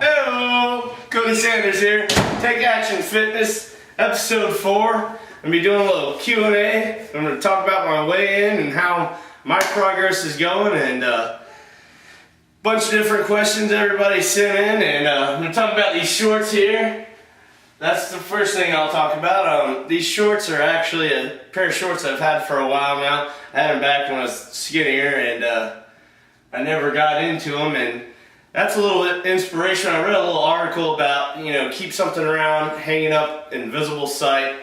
Hello, Kody Sanders here. Take Action Fitness, episode 4. I'm gonna be doing a little Q&A. I'm gonna talk about my weigh-in and how my progress is going, and a bunch of different questions everybody sent in. And I'm gonna talk about these shorts here. That's the first thing I'll talk about. These shorts are actually a pair of shorts I've had for a while now. I had them back when I was skinnier, and I never got into them. And that's a little bit inspiration. I read a little article about, keep something around, hanging up in visible sight,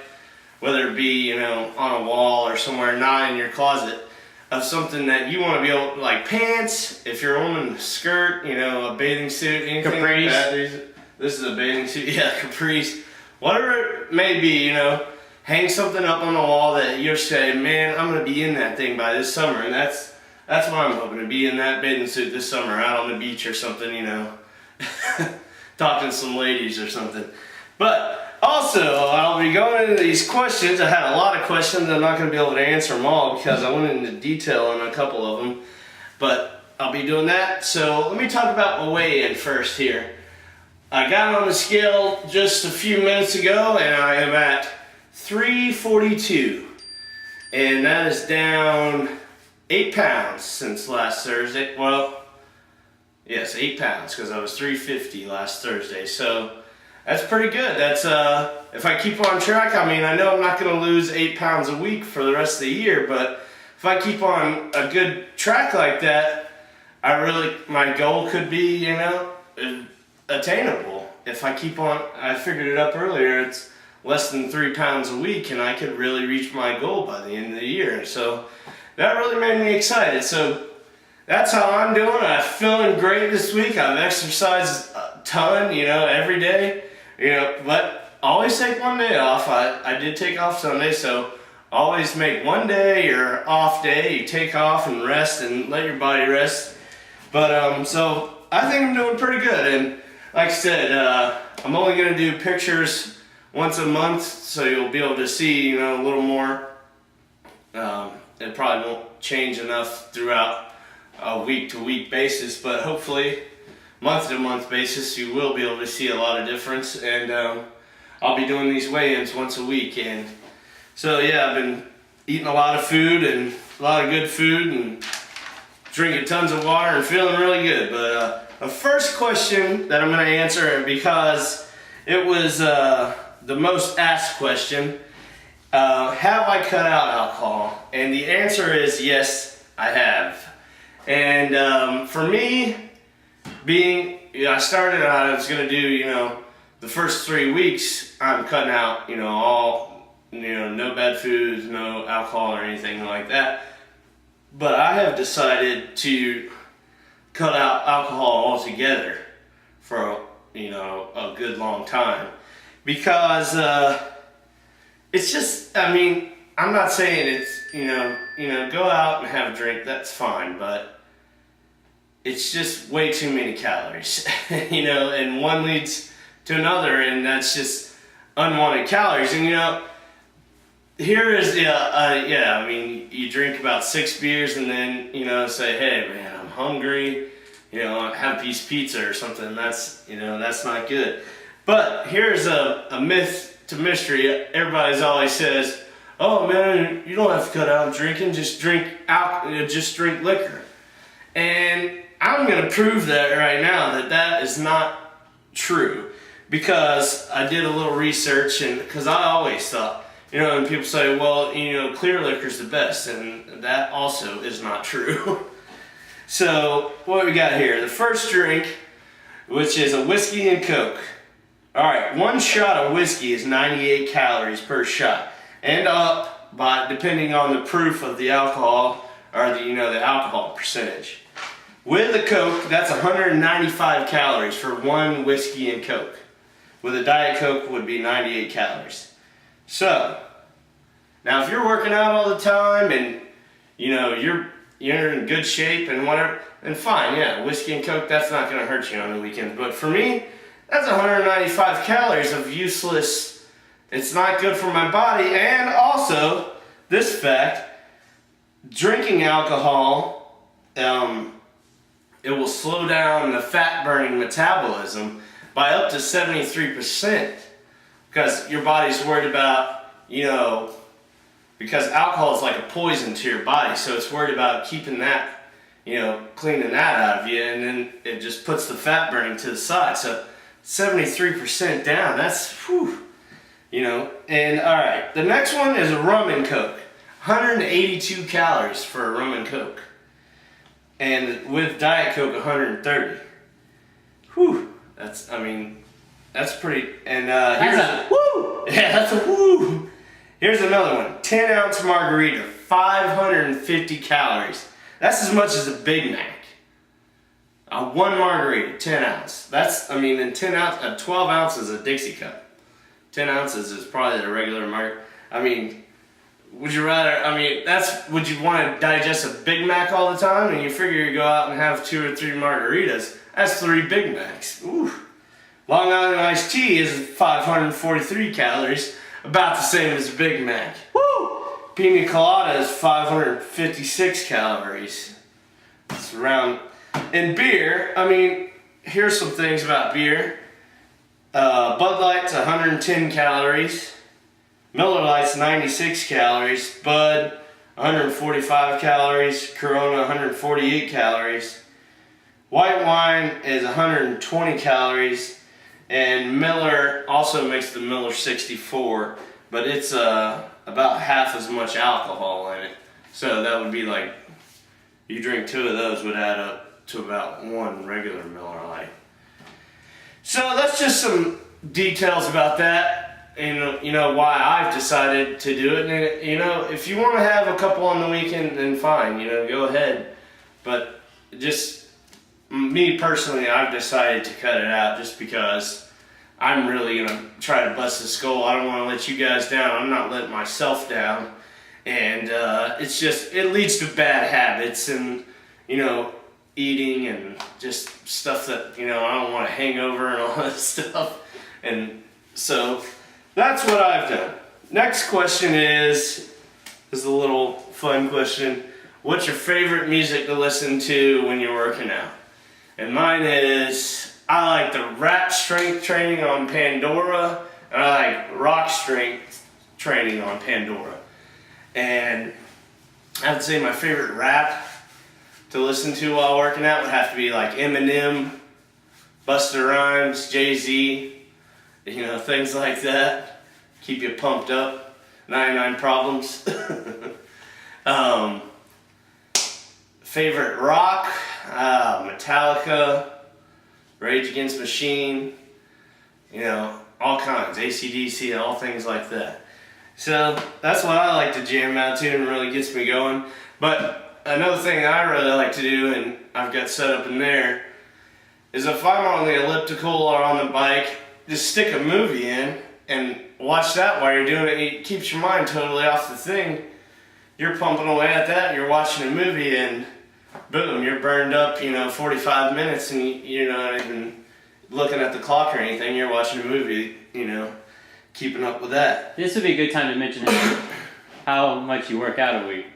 whether it be, on a wall or somewhere not in your closet, of something that you want to be able to, like pants, if you're a woman, skirt, a bathing suit, anything Capris. like that. This is a bathing suit, yeah, capris. Whatever it may be, hang something up on the wall that you're saying, man, I'm going to be in that thing by this summer. And that's what I'm hoping, to be in that bathing suit this summer, out on the beach or something, talking to some ladies or something. But also, I'll be going into these questions. I had a lot of questions. I'm not going to be able to answer them all because I went into detail on a couple of them. But I'll be doing that. So let me talk about my weigh-in first here. I got on the scale just a few minutes ago, and I am at 342. And that is down 8 pounds since last Thursday. Well, yes, 8 pounds, because I was 350 last Thursday. So that's pretty good. That's if I keep on track, I know I'm not going to lose 8 pounds a week for the rest of the year, but if I keep on a good track like that, my goal could be, attainable. If I keep on, I figured it up earlier, it's less than 3 pounds a week, and I could really reach my goal by the end of the year. So that really made me excited. So that's how I'm doing. I'm feeling great this week. I've exercised a ton, every day, but always take one day off. I did take off Sunday, so always make one day your off day. You take off and rest and let your body rest. But so I think I'm doing pretty good. And like I said, I'm only going to do pictures once a month, so you'll be able to see, a little more. It probably won't change enough throughout a week-to-week basis, but hopefully month-to-month basis you will be able to see a lot of difference. And I'll be doing these weigh-ins once a week. And so yeah, I've been eating a lot of food, and a lot of good food, and drinking tons of water and feeling really good. But the first question that I'm going to answer, because it was the most asked question, have I cut out alcohol? And the answer is yes, I have. And for me, I started out, I was going to do, the first 3 weeks, I'm cutting out, all, no bad foods, no alcohol or anything like that. But I have decided to cut out alcohol altogether for, a good long time. Because it's just, I'm not saying it's, go out and have a drink, that's fine, but it's just way too many calories, and one leads to another, and that's just unwanted calories. And, here is, you drink about 6 beers and then, say, hey, man, I'm hungry, have a piece of pizza or something. That's not good. But here's a myth to mystery. Everybody's always says, oh man, you don't have to cut out drinking, just drink liquor. And I'm going to prove that right now that is not true, because I did a little research, and because I always thought, and people say, well, clear liquor's the best, and that also is not true. So what we got here, the first drink, which is a whiskey and Coke. All right, one shot of whiskey is 98 calories per shot, and up by, depending on the proof of the alcohol, or the alcohol percentage. With a Coke, that's 195 calories for one whiskey and Coke. With a Diet Coke would be 98 calories. So, now if you're working out all the time and you're in good shape and whatever, then fine, yeah, whiskey and Coke, that's not going to hurt you on the weekends. But for me, that's 195 calories of useless. It's not good for my body. And also, this fact, drinking alcohol it will slow down the fat burning metabolism by up to 73%, because your body's worried about, because alcohol is like a poison to your body, so it's worried about keeping that, cleaning that out of you, and then it just puts the fat burning to the side. So 73% down, that's whew, and all right, the next one is a rum and coke. 182 calories for a rum and coke, and with Diet Coke 130. Whew, that's pretty. And here's a woo. Yeah, that's a woo. Here's another one. 10-ounce margarita, 550 calories. That's as much as a Big Mac. One margarita, 10 ounce. And 10 ounce, 12 ounces a Dixie cup. 10 ounces is probably the regular would you rather, would you want to digest a Big Mac all the time, and you figure you go out and have 2 or 3 margaritas? That's 3 Big Macs. Ooh. Long Island iced tea is 543 calories, about the same as a Big Mac. Woo! Pina colada is 556 calories. It's around. And beer, here's some things about beer. Bud Light's 110 calories. Miller Lite's 96 calories. Bud, 145 calories. Corona, 148 calories. White wine is 120 calories. And Miller also makes the Miller 64, but it's about half as much alcohol in it. So that would be like, you drink 2 of those would add up to about 1 regular Miller Lite. So that's just some details about that, and why I've decided to do it. And if you want to have a couple on the weekend, then fine, go ahead. But just me personally, I've decided to cut it out just because I'm really going to try to bust this goal. I don't want to let you guys down. I'm not letting myself down. And it leads to bad habits and, eating and just stuff that, I don't want a hangover and all that stuff. And so that's what I've done. Next question is a little fun question. What's your favorite music to listen to when you're working out? And mine is, I like the rap strength training on Pandora, and I like rock strength training on Pandora. And I would say my favorite rap to listen to while working out would have to be like Eminem, Busta Rhymes, Jay-Z, things like that. Keep you pumped up. 99 Problems. Favorite rock, Metallica, Rage Against the Machine, all kinds, AC/DC, all things like that. So that's what I like to jam out to and really gets me going. But another thing that I really like to do, and I've got set up in there, is if I'm on the elliptical or on the bike, just stick a movie in and watch that while you're doing it. It keeps your mind totally off the thing. You're pumping away at that, you're watching a movie, and boom, you're burned up, 45 minutes, and you're not even looking at the clock or anything. You're watching a movie, keeping up with that. This would be a good time to mention how much you work out a week.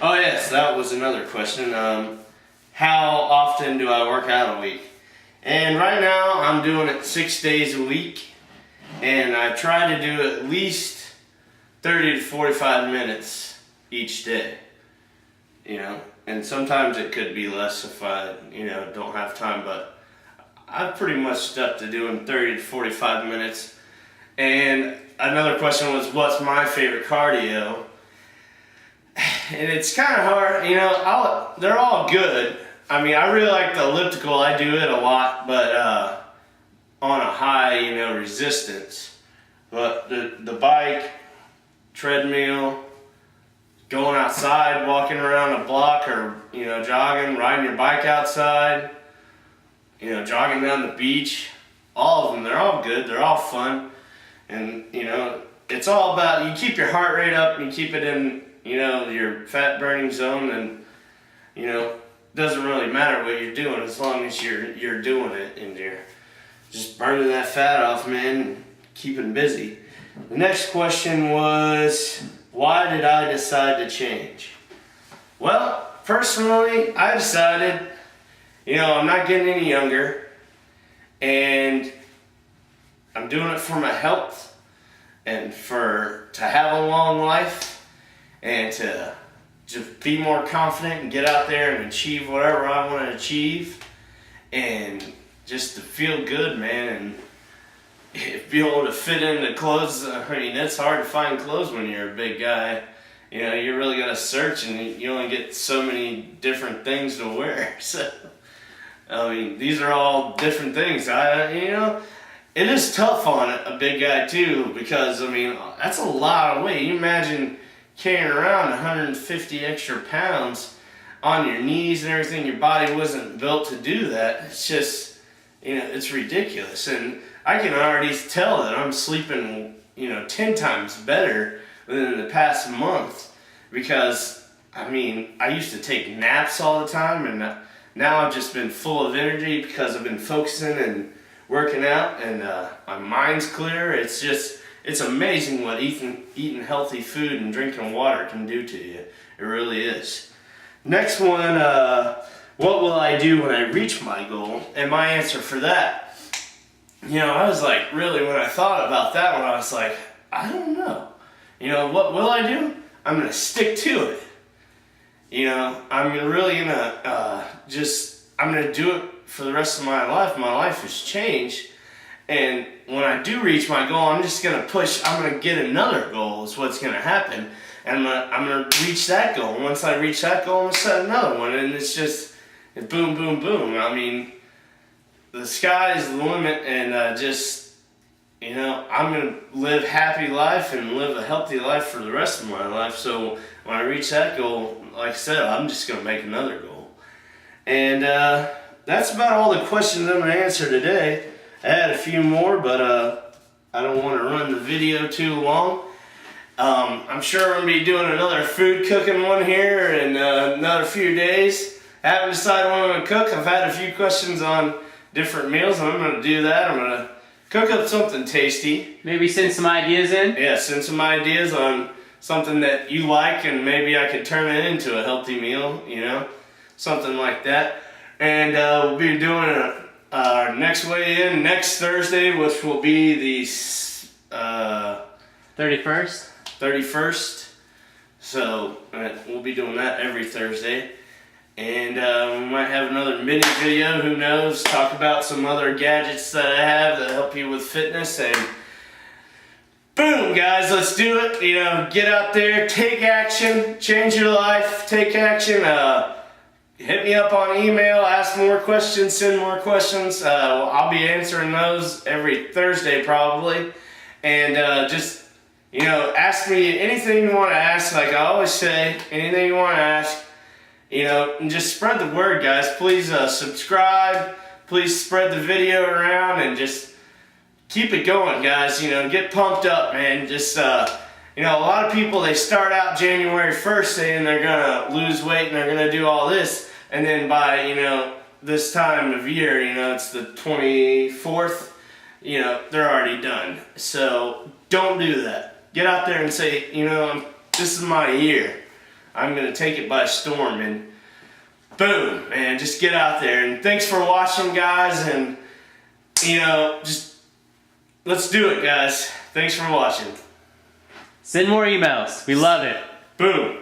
Oh yes, that was another question. How often do I work out a week? And right now I'm doing it 6 days a week, and I try to do at least 30 to 45 minutes each day. And sometimes it could be less if I, don't have time, but I've pretty much stuck to doing 30 to 45 minutes. And another question was, what's my favorite cardio? And it's kind of hard, they're all good. I really like the elliptical, I do it a lot, but on a high, resistance. But the bike, treadmill, going outside, walking around a block, or, jogging, riding your bike outside, jogging down the beach, all of them, they're all good, they're all fun. And, it's all about, you keep your heart rate up, and you keep it in, your fat burning zone, and, doesn't really matter what you're doing as long as you're doing it and you're just burning that fat off, man, and keeping busy. The next question was, why did I decide to change? Well, personally, I decided, you know, I'm not getting any younger, and I'm doing it for my health and to have a long life and to just be more confident and get out there and achieve whatever I want to achieve, and just to feel good, man, and be able to fit into clothes. I mean, it's hard to find clothes when you're a big guy. You know, you really gotta search, and you only get so many different things to wear. So, I mean, these are all different things. You know, it is tough on a big guy too, because I mean, that's a lot of weight. You imagine carrying around 150 extra pounds on your knees and everything. Your body wasn't built to do that. It's just, you know, it's ridiculous. And I can already tell that I'm sleeping, you know, 10 times better than the past month, because I mean, I used to take naps all the time, and now I've just been full of energy because I've been focusing and working out, and my mind's clear. It's amazing what eating healthy food and drinking water can do to you. It really is. Next one, what will I do when I reach my goal? And my answer for that, you know, I was like, really, when I thought about that one, I was like, I don't know. You know, what will I do? I'm going to stick to it. You know, I'm really going to I'm going to do it for the rest of my life. My life has changed. And when I do reach my goal, I'm just going to push. I'm going to get another goal is what's going to happen. And I'm going to reach that goal. And once I reach that goal, I'm going to set another one. And it's just boom, boom, boom. I mean, the sky is the limit, and you know, I'm going to live a happy life and live a healthy life for the rest of my life. So when I reach that goal, like I said, I'm just going to make another goal. And that's about all the questions I'm going to answer today. I had a few more, but I don't want to run the video too long. I'm sure I'm going to be doing another food cooking one here in another few days. I haven't decided what I'm going to cook. I've had a few questions on different meals, and I'm going to do that. I'm going to cook up something tasty. Maybe send some ideas in? Yeah, send some ideas on something that you like, and maybe I could turn it into a healthy meal, you know, something like that. And we'll be doing our next weigh-in next Thursday, which will be the 31st. 31st. So we'll be doing that every Thursday. And we might have another mini video, who knows, talk about some other gadgets that I have that help you with fitness. And boom, guys, let's do it. You know, get out there, take action, change your life, take action. Hit me up on email, ask more questions, send more questions. I'll be answering those every Thursday probably. And just, you know, ask me anything you want to ask. Like I always say, anything you want to ask. You know, and just spread the word, guys. Please subscribe. Please spread the video around, and just keep it going, guys. You know, get pumped up, man. Just, you know, a lot of people, they start out January 1st saying they're going to lose weight and they're going to do all this. And then by, you know, this time of year, you know, it's the 24th, you know, they're already done. So don't do that. Get out there and say, you know, this is my year. I'm going to take it by storm, and boom, man, just get out there. And thanks for watching, guys, and, you know, just, let's do it, guys. Thanks for watching. Send more emails. We love it. Boom.